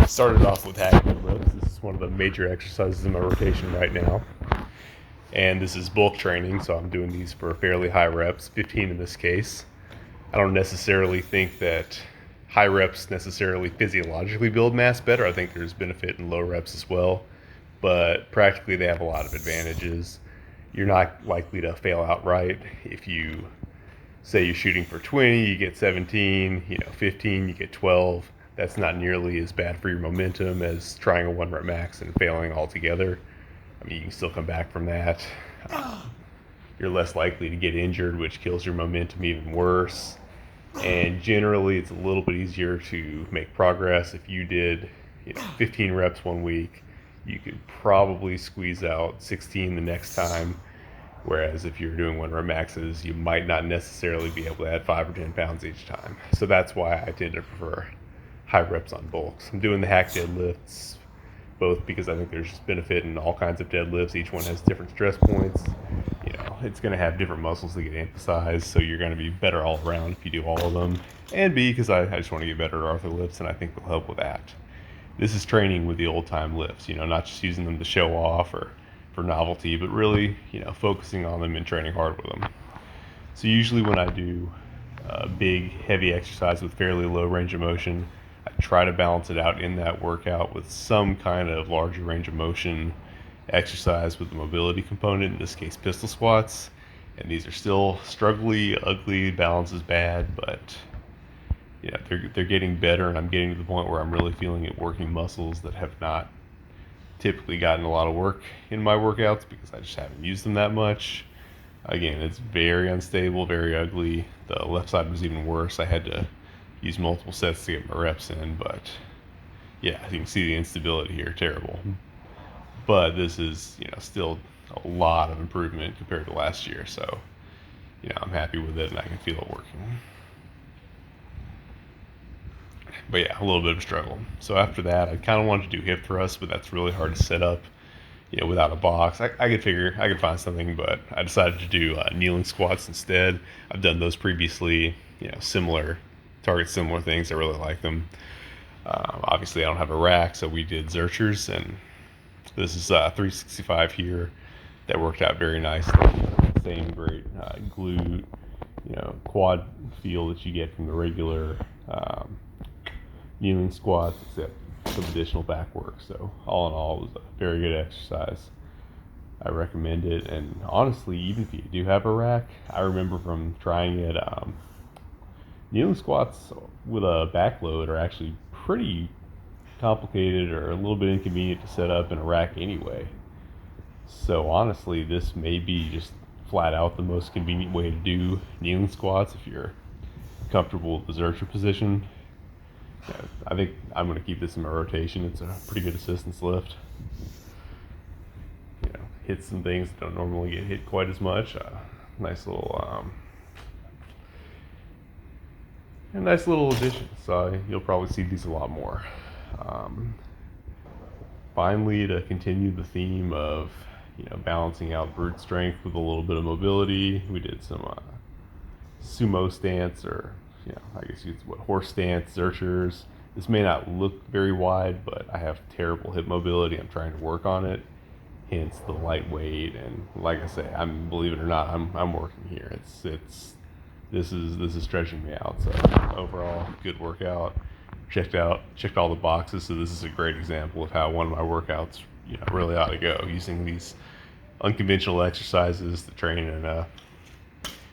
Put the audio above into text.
Started off with hack deadlifts. This is one of the major exercises in my rotation right now. And this is bulk training, so I'm doing these for fairly high reps, 15 in this case. I don't necessarily think that high reps necessarily physiologically build mass better. I think there's benefit in low reps as well, but practically they have a lot of advantages. You're not likely to fail outright. If you say you're shooting for 20, you get 17, 15, you get 12. That's not nearly as bad for your momentum as trying a 1 rep max and failing altogether. I mean, you can still come back from that. You're less likely to get injured, which kills your momentum even worse. And generally, it's a little bit easier to make progress. If you did 15 reps one week, you could probably squeeze out 16 the next time. Whereas if you're doing 1 rep maxes, you might not necessarily be able to add 5 or 10 pounds each time. So that's why I tend to prefer high reps on bulks. I'm doing the hack deadlifts both because I think there's benefit in all kinds of deadlifts. Each one has different stress points. It's going to have different muscles that get emphasized, so you're going to be better all around if you do all of them. And B, because I just want to get better at Arthur lifts, and I think they'll help with that. This is training with the old time lifts, not just using them to show off or for novelty, but really, focusing on them and training hard with them. So usually when I do big, heavy exercise with fairly low range of motion, I try to balance it out in that workout with some kind of larger range of motion exercise with the mobility component, in this case pistol squats. And these are still struggly, ugly, balance is bad, but they're getting better, and I'm getting to the point where I'm really feeling it working muscles that have not typically gotten a lot of work in my workouts because I just haven't used them that much. Again, it's very unstable, very ugly. The left side was even worse. I had to use multiple sets to get my reps in, but yeah, you can see the instability here, terrible. But this is, still a lot of improvement compared to last year, so, I'm happy with it and I can feel it working. But yeah, a little bit of a struggle. So after that, I kind of wanted to do hip thrusts, but that's really hard to set up, without a box. I could find something, but I decided to do kneeling squats instead. I've done those previously, similar things. I really like them. Obviously, I don't have a rack, so we did Zerchers, and this is 365 here. That worked out very nicely. Same great glute, quad feel that you get from the regular kneeling squats, except some additional back work. So all in all, it was a very good exercise. I recommend it, and honestly, even if you do have a rack, I remember from trying it, kneeling squats with a back load are actually pretty complicated or a little bit inconvenient to set up in a rack anyway. So honestly, this may be just flat out the most convenient way to do kneeling squats if you're comfortable with the Zercher position. I think I'm going to keep this in my rotation. It's a pretty good assistance lift. Hits some things that don't normally get hit quite as much. Nice little addition. So you'll probably see these a lot more. Finally, to continue the theme of balancing out brute strength with a little bit of mobility, we did some sumo stance, or I guess it's horse stance, Zerchers. This may not look very wide, but I have terrible hip mobility. I'm trying to work on it, hence the lightweight. And like I say, believe it or not, I'm working here. This is stretching me out. So overall, good workout. Checked all the boxes. So this is a great example of how one of my workouts really ought to go, using these unconventional exercises to train in a